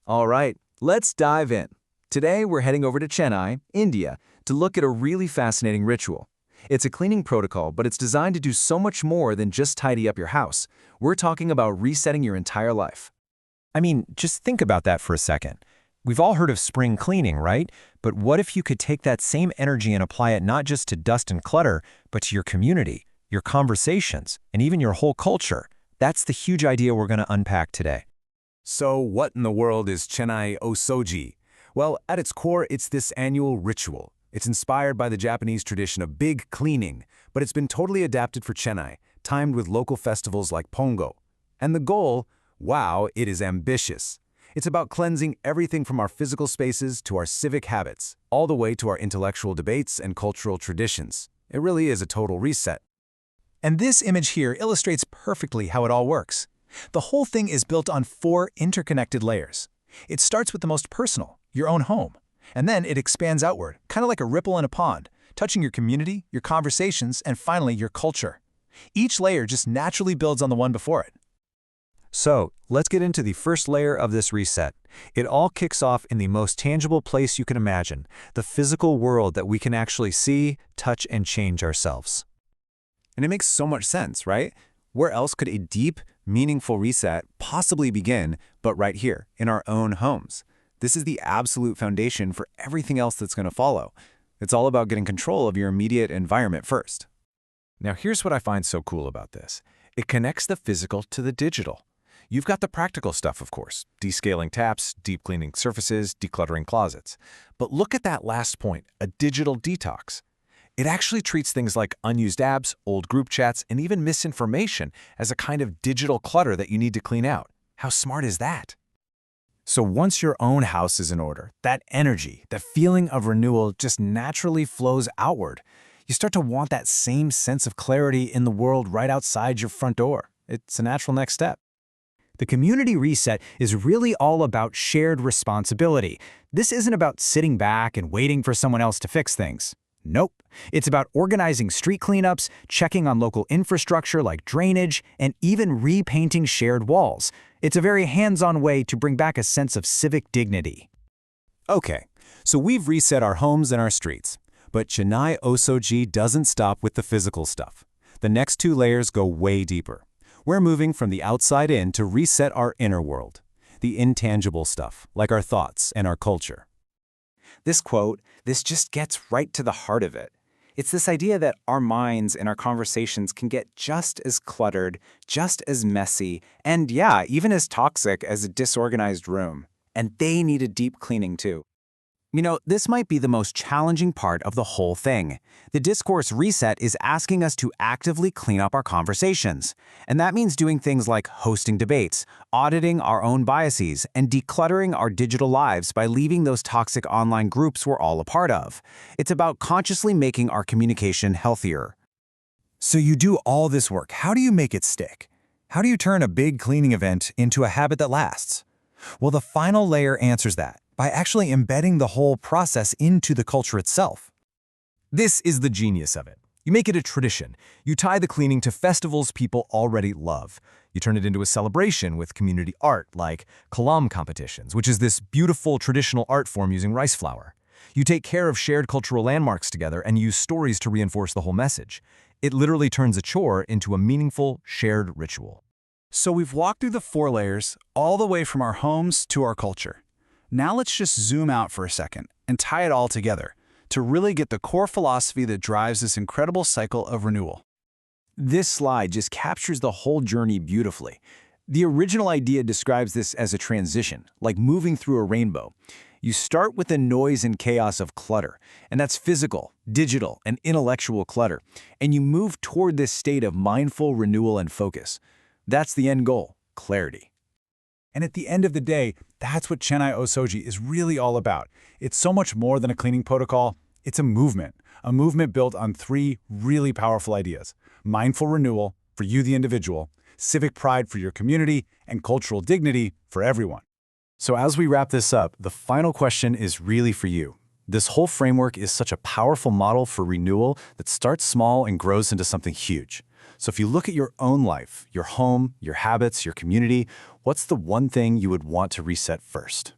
All right, let's dive in. Today, we're heading over to Chennai, India, to look at a really fascinating ritual. It's a cleaning protocol, but it's designed to do so much more than just tidy up your house. We're talking about resetting your entire life. I mean, just think about that for a second. We've all heard of spring cleaning, right? But what if you could take that same energy and apply it not just to dust and clutter, but to your community, your conversations, and even your whole culture? That's the huge idea we're going to unpack today. So what in the world is Chennai Osoji? Well, at its core, it's this annual ritual. It's inspired by the Japanese tradition of big cleaning, but it's been totally adapted for Chennai, timed with local festivals like Pongo. And the goal? Wow, it is ambitious. It's about cleansing everything from our physical spaces to our civic habits, all the way to our intellectual debates and cultural traditions. It really is a total reset. And this image here illustrates perfectly how it all works. The whole thing is built on 4 interconnected layers. It starts with the most personal, your own home, and then it expands outward, kind of like a ripple in a pond, touching your community, your conversations, and finally your culture. Each layer just naturally builds on the one before it. So, let's get into the first layer of this reset. It all kicks off in the most tangible place you can imagine, the physical world that we can actually see, touch, and change ourselves. And it makes so much sense, right? Where else could a deep, meaningful reset possibly begin but right here, in our own homes? This is the absolute foundation for everything else that's going to follow. It's all about getting control of your immediate environment first. Now, here's what I find so cool about this. It connects the physical to the digital. You've got the practical stuff, of course, descaling taps, deep cleaning surfaces, decluttering closets. But look at that last point, a digital detox. It actually treats things like unused apps, old group chats, and even misinformation as a kind of digital clutter that you need to clean out. How smart is that? So once your own house is in order, that energy, the feeling of renewal just naturally flows outward. You start to want that same sense of clarity in the world right outside your front door. It's a natural next step. The community reset is really all about shared responsibility. This isn't about sitting back and waiting for someone else to fix things. Nope. It's about organizing street cleanups, checking on local infrastructure like drainage, and even repainting shared walls. It's a very hands-on way to bring back a sense of civic dignity. Okay, so we've reset our homes and our streets. But Chennai Osoji doesn't stop with the physical stuff. The next 2 layers go way deeper. We're moving from the outside in to reset our inner world, the intangible stuff, like our thoughts and our culture. This quote, this just gets right to the heart of it. It's this idea that our minds and our conversations can get just as cluttered, just as messy, and yeah, even as toxic as a disorganized room. And they need a deep cleaning too. You know, this might be the most challenging part of the whole thing. The discourse reset is asking us to actively clean up our conversations. And that means doing things like hosting debates, auditing our own biases, and decluttering our digital lives by leaving those toxic online groups we're all a part of. It's about consciously making our communication healthier. So you do all this work. How do you make it stick? How do you turn a big cleaning event into a habit that lasts? Well, the final layer answers that by actually embedding the whole process into the culture itself. This is the genius of it. You make it a tradition. You tie the cleaning to festivals people already love. You turn it into a celebration with community art like kolam competitions, which is this beautiful traditional art form using rice flour. You take care of shared cultural landmarks together and use stories to reinforce the whole message. It literally turns a chore into a meaningful, shared ritual. So we've walked through the 4 layers, all the way from our homes to our culture. Now let's just zoom out for a second and tie it all together to really get the core philosophy that drives this incredible cycle of renewal. This slide just captures the whole journey beautifully. The original idea describes this as a transition, like moving through a rainbow. You start with the noise and chaos of clutter, and that's physical, digital, and intellectual clutter, and you move toward this state of mindful renewal and focus. That's the end goal, clarity. And at the end of the day, that's what Chennai Osoji is really all about. It's so much more than a cleaning protocol. It's a movement built on 3 really powerful ideas: mindful renewal for you, the individual, civic pride for your community, and cultural dignity for everyone. So as we wrap this up, the final question is really for you. This whole framework is such a powerful model for renewal that starts small and grows into something huge. So if you look at your own life, your home, your habits, your community, what's the one thing you would want to reset first?